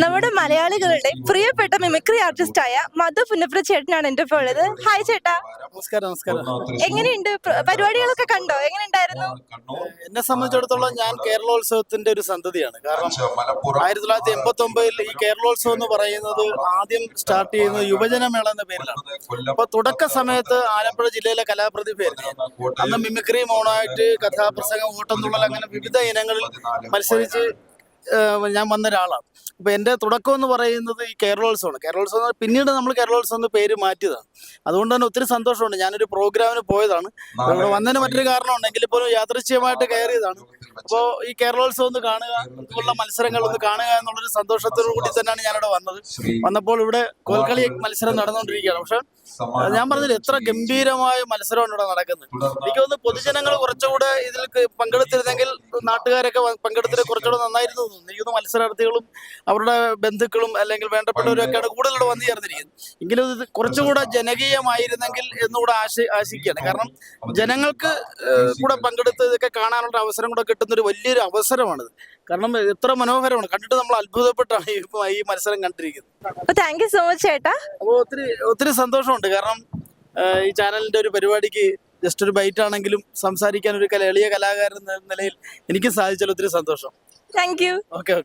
നമ്മുടെ മലയാളികളുടെ പ്രിയപ്പെട്ട മിമിക്രി ആർട്ടിസ്റ്റായ മധു പുന്നപ്ര ചേട്ടനാണ് എന്റെ ഇപ്പോൾ ഉള്ളത്. ഹായ് ചേട്ടാ. നമസ്കാരം. എങ്ങനെയുണ്ട് പരിപാടികളൊക്കെ കണ്ടോ? എങ്ങനെയുണ്ടായിരുന്നു? എന്നെ സംബന്ധിച്ചിടത്തോളം ഞാൻ കേരളോത്സവത്തിന്റെ ഒരു സന്തതിയാണ്. കാരണം 1989 ഈ കേരളോത്സവം എന്ന് പറയുന്നത് ആദ്യം സ്റ്റാർട്ട് ചെയ്യുന്നത് യുവജനമേള എന്ന പേരിലാണ്. അപ്പൊ തുടക്ക സമയത്ത് ആലപ്പുഴ ജില്ലയിലെ കലാപ്രതിഭയായിരുന്നു ഞാൻ. അന്ന് മിമിക്രി, മോണായിട്ട്, കഥാപ്രസംഗം, ഓട്ടംതുള്ളൽ, അങ്ങനെ വിവിധ ഇനങ്ങളിൽ മത്സരിച്ച് ഞാൻ വന്ന ഒരാളാണ്. അപ്പൊ എന്റെ തുടക്കം എന്ന് പറയുന്നത് ഈ കേരളോത്സവമാണ്. കേരളോത്സവം പിന്നീട് നമ്മൾ കേരളോത്സവം എന്ന് പേര് മാറ്റിയതാണ്. അതുകൊണ്ട് തന്നെ ഒത്തിരി സന്തോഷമുണ്ട്. ഞാനൊരു പ്രോഗ്രാമിന് പോയതാണ്. ഇവിടെ വന്നതിന് മറ്റൊരു കാരണമുണ്ട്, എങ്കിൽ പോലും യാദൃശ്ചികമായിട്ട് കയറിയതാണ്. അപ്പോൾ ഈ കേരളോത്സവം ഒന്ന് കാണുക, ഇതുപോലുള്ള മത്സരങ്ങൾ ഒന്ന് കാണുക എന്നുള്ളൊരു സന്തോഷത്തോടു കൂടി തന്നെയാണ് ഞാനിവിടെ വന്നത്. വന്നപ്പോൾ ഇവിടെ കോൽക്കളി മത്സരം നടന്നുകൊണ്ടിരിക്കുകയാണ്. പക്ഷെ ഞാൻ പറഞ്ഞില്ല, എത്ര ഗംഭീരമായ മത്സരമാണ് ഇവിടെ നടക്കുന്നത്. എനിക്ക് തോന്നുന്നു പൊതുജനങ്ങൾ കുറച്ചുകൂടെ ഇതിൽ പങ്കെടുത്തിരുന്നെങ്കിൽ, നാട്ടുകാരൊക്കെ പങ്കെടുത്തിട്ട് കുറച്ചുകൂടെ നന്നായിരുന്നു തോന്നുന്നു. എനിക്ക് തോന്നുന്നു മത്സരാർത്ഥികളും അവരുടെ ബന്ധുക്കളും അല്ലെങ്കിൽ വേണ്ടപ്പെട്ടവരൊക്കെയാണ് കൂടുതലൂടെ വന്നു ചേർന്നിരിക്കുന്നത്. എങ്കിലും ഇത് കുറച്ചുകൂടെ ജനകീയമായിരുന്നെങ്കിൽ എന്നുകൂടെ ആശിക്കുകയാണ്. കാരണം ജനങ്ങൾക്ക് കൂടെ പങ്കെടുത്ത് ഇതൊക്കെ കാണാനുള്ള അവസരം കൂടെ കിട്ടുന്ന ഒരു വലിയൊരു അവസരമാണിത്. കാരണം എത്ര മനോഹരമാണ്, കണ്ടിട്ട് നമ്മൾ അത്ഭുതപ്പെട്ടാണ് ഈ മത്സരം കണ്ടിരിക്കുന്നത്. താങ്ക് യു സോ മച്ച് ചേട്ടാ. അപ്പോൾ ഒത്തിരി സന്തോഷമുണ്ട്. കാരണം ഈ ചാനലിന്റെ ഒരു പരിപാടിക്ക് ജസ്റ്റ് ഒരു ബൈറ്റ് ആണെങ്കിലും സംസാരിക്കാൻ ഒരു എളിയ കലാകാരൻ എന്ന നിലയിൽ എനിക്ക് സാധിച്ചാൽ ഒത്തിരി സന്തോഷം. Thank you. ഓക്കെ.